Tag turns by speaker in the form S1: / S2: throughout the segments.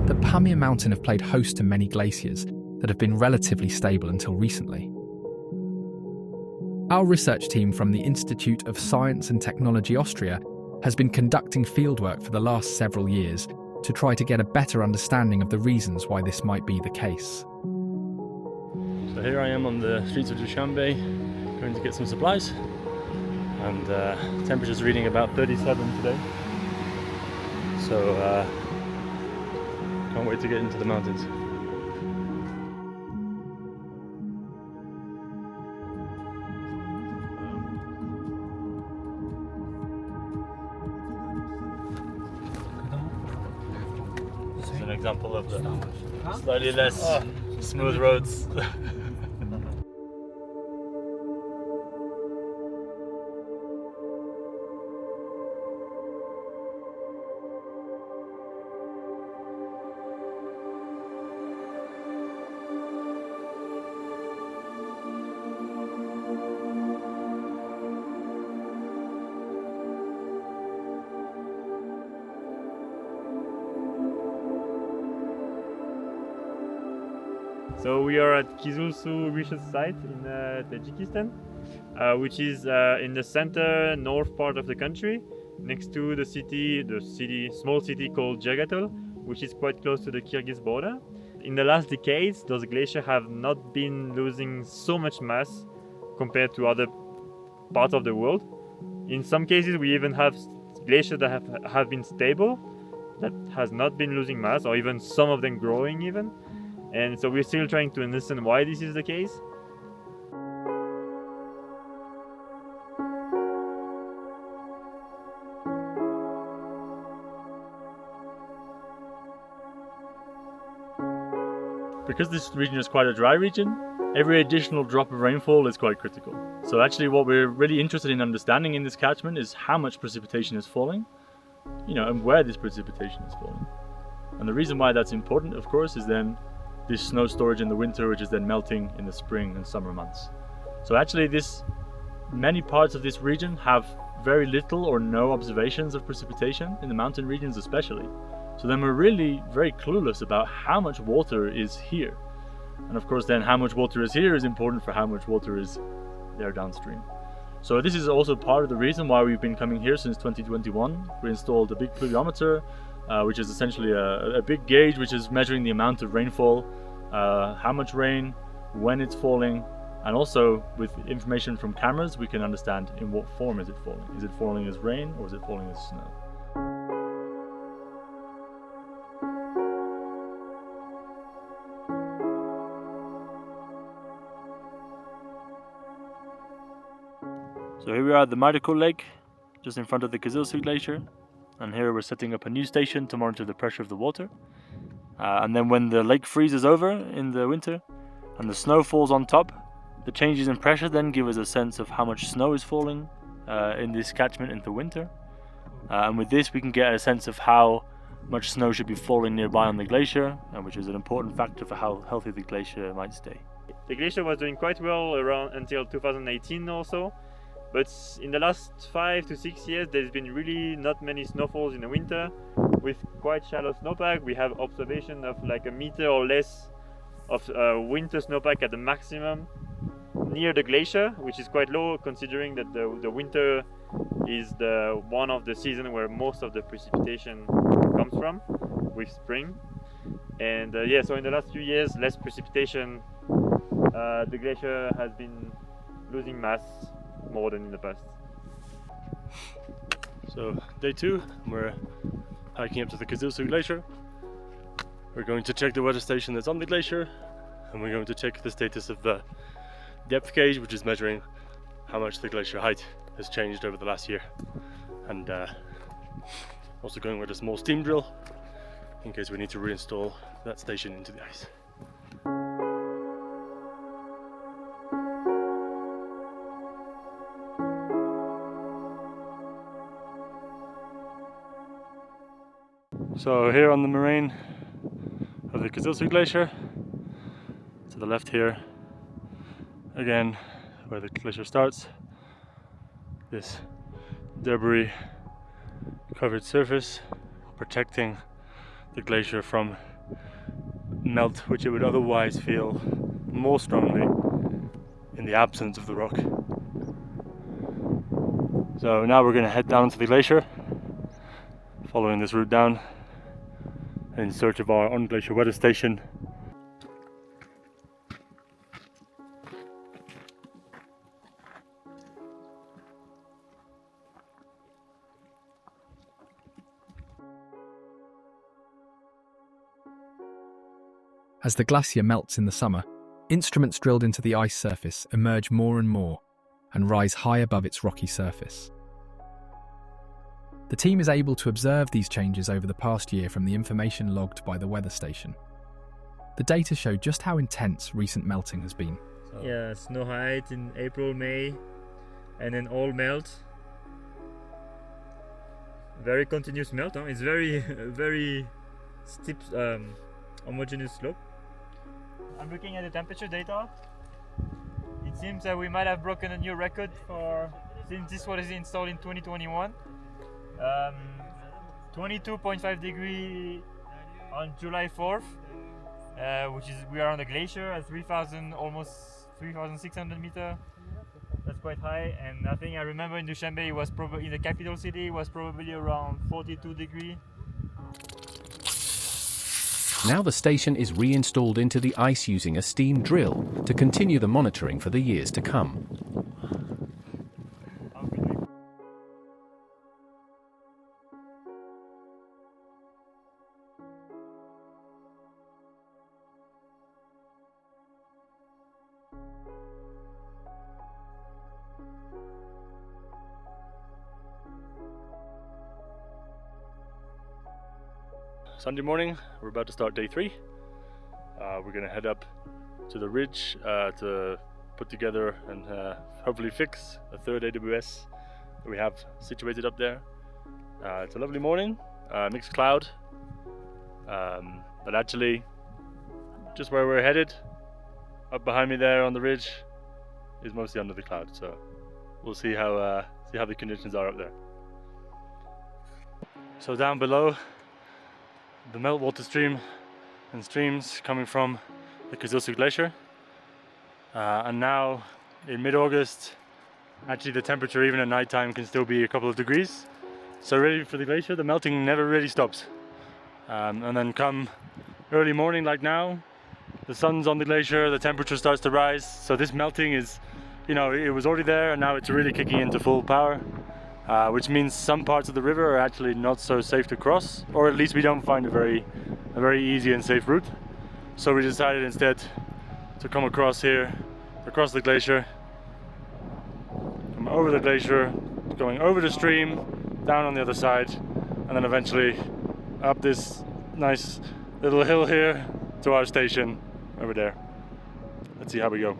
S1: The Pamir mountain have played host to many glaciers that have been relatively stable until recently. Our research team from the Institute of Science and Technology Austria has been conducting fieldwork for the last several years to try to get a better understanding of the reasons why this might be the case.
S2: So here I am on the streets of Dushanbe, going to get some supplies, and temperature's reading about 37 today, so can't wait to get into the mountains. This is an example of the slightly less smooth roads.
S3: So we are at Kyzylsu research site in Tajikistan, which is in the center north part of the country, next to the small city called Jouberton, which is quite close to the Kyrgyz border. In the last decades, those glaciers have not been losing so much mass compared to other parts of the world. In some cases, we even have glaciers that have been stable, that has not been losing mass, or even some of them growing even. And so we're still trying to understand why this is the case.
S2: Because this region is quite a dry region, every additional drop of rainfall is quite critical. So actually what we're really interested in understanding in this catchment is how much precipitation is falling, and where this precipitation is falling. And the reason why that's important, of course, is then this snow storage in the winter, which is then melting in the spring and summer months. So actually many parts of this region have very little or no observations of precipitation, in the mountain regions especially. So then we're really very clueless about how much water is here. And of course then how much water is here is important for how much water is there downstream. So this is also part of the reason why we've been coming here since 2021. We installed a big pluviometer, which is essentially a big gauge which is measuring the amount of rainfall, how much rain, when it's falling, and also with information from cameras we can understand in what form is it falling. Is it falling as rain or is it falling as snow? So here we are at the Mardikul Lake, just in front of the Kyzylsu glacier, and here we're setting up a new station to monitor the pressure of the water. And then when the lake freezes over in the winter and the snow falls on top, the changes in pressure then give us a sense of how much snow is falling in this catchment in the winter. And with this we can get a sense of how much snow should be falling nearby on the glacier, which is an important factor for how healthy the glacier might stay.
S3: The glacier was doing quite well around until 2018 or so. But in the last 5 to 6 years, there's been really not many snowfalls in the winter. With quite shallow snowpack, we have observation of like a meter or less of winter snowpack at the maximum near the glacier, which is quite low considering that the winter is one of the seasons where most of the precipitation comes from, with spring. And so in the last few years, less precipitation, the glacier has been losing mass more than in the past.
S2: So day 2, we're hiking up to the Kyzylsu glacier. We're going to check the weather station that's on the glacier, and we're going to check the status of the
S4: depth gauge, which is measuring how much the glacier height has changed over the last year, and also going with a small steam drill in case we need to reinstall that station into the ice. So here on the moraine of the Kyzylsu glacier, to the left here, again where the glacier starts, this debris covered surface protecting the glacier from melt, which it would otherwise feel more strongly in the absence of the rock. So now we're going to head down to the glacier, following this route down in search of our on-glacier weather station.
S1: As the glacier melts in the summer, instruments drilled into the ice surface emerge more and more and rise high above its rocky surface. The team is able to observe these changes over the past year from the information logged by the weather station. The data show just how intense recent melting has been.
S3: Yeah, snow height in April, May, and then all melt. Very continuous melt. Huh? It's very steep, homogeneous slope. I'm looking at the temperature data. It seems that we might have broken a new record since this was installed in 2021. 22.5 degree on July 4th, we are on the glacier at 3,000, almost 3,600 meters. That's quite high, and I think I remember in Dushanbe it was probably in the capital city. It was probably around 42 degree.
S5: Now the station is reinstalled into the ice using a steam drill to continue the monitoring for the years to come.
S4: Sunday morning, we're about to start day 3. We're going to head up to the ridge to put together and hopefully fix a third AWS that we have situated up there. It's a lovely morning, mixed cloud, but actually just where we're headed, up behind me there on the ridge, is mostly under the cloud, so we'll see how the conditions are up there. So down below, the meltwater stream and streams coming from the Kyzylsu glacier, and now in mid-August, actually the temperature even at night time can still be a couple of degrees, so ready for the glacier. The melting never really stops, and then come early morning like now, the sun's on the glacier, the temperature starts to rise, so this melting is, you know, it was already there and now it's really kicking into full power. Which means some parts of the river are actually not so safe to cross, or at least we don't find a very easy and safe route. So we decided instead to come across here, across the glacier, come over the glacier, going over the stream, down on the other side, and then eventually up this nice little hill here to our station over there. Let's see how we go.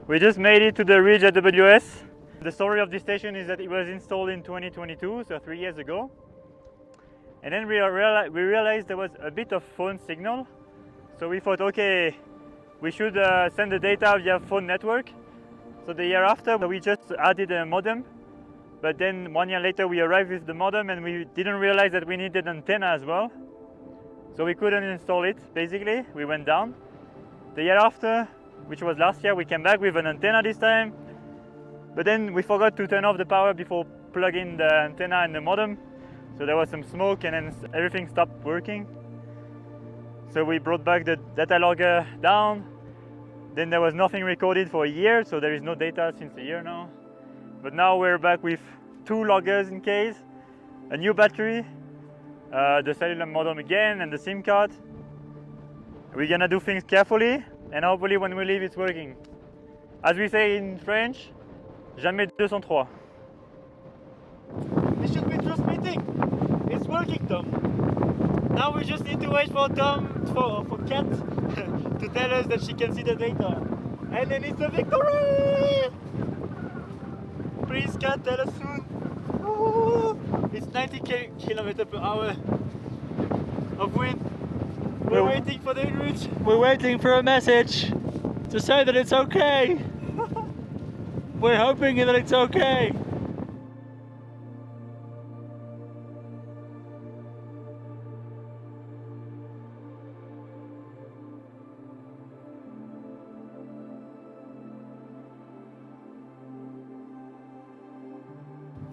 S3: We just made it to the ridge at WS. The story of this station is that it was installed in 2022, so 3 years ago. And then we realized there was a bit of phone signal. So we thought, okay, we should send the data via phone network. So the year after, we just added a modem. But then 1 year later, we arrived with the modem and we didn't realize that we needed antenna as well. So we couldn't install it, basically. We went down. The year after, which was last year. We came back with an antenna this time, but then we forgot to turn off the power before plugging the antenna and the modem. So there was some smoke and then everything stopped working. So we brought back the data logger down. Then there was nothing recorded for a year, so there is no data since a year now. But now we're back with 2 loggers in case, a new battery, the cellular modem again, and the SIM card. We're gonna do things carefully, and hopefully when we leave it's working. As we say in French, jamais 203.
S6: This should be transmitting. It's working, Tom. Now we just need to wait for Kat to tell us that she can see the data. And then it's a victory! Please, Kat, tell us soon. Ooh, it's 90 km per hour of wind. We're waiting for the inReach.
S2: We're waiting for a message to say that it's okay. We're hoping that it's okay.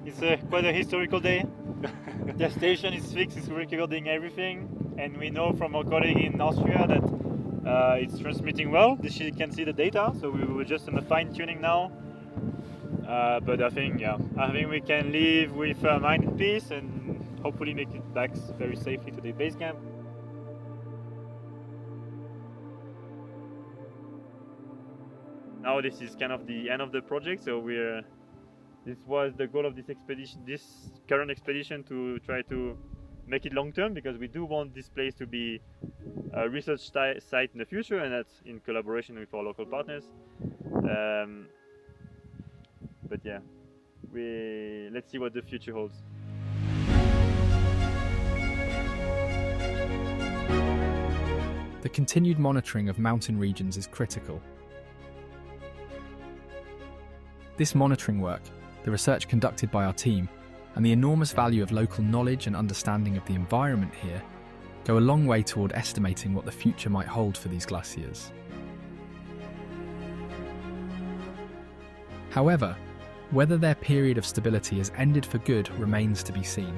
S6: It's quite a historical day. The station is fixed, it's recording everything, and we know from our colleague in Austria that it's transmitting well. She can see the data, so we were just on the fine tuning now. But I think we can leave with mind in peace and hopefully make it back very safely to the base camp. Now this is kind of the end of the project, so this was the goal of this expedition, this current expedition, to try to make it long term, because we do want this place to be a research site in the future, and that's in collaboration with our local partners. But yeah, let's see what the future holds.
S1: The continued monitoring of mountain regions is critical. This monitoring work, the research conducted by our team, and the enormous value of local knowledge and understanding of the environment here go a long way toward estimating what the future might hold for these glaciers. However, whether their period of stability has ended for good remains to be seen.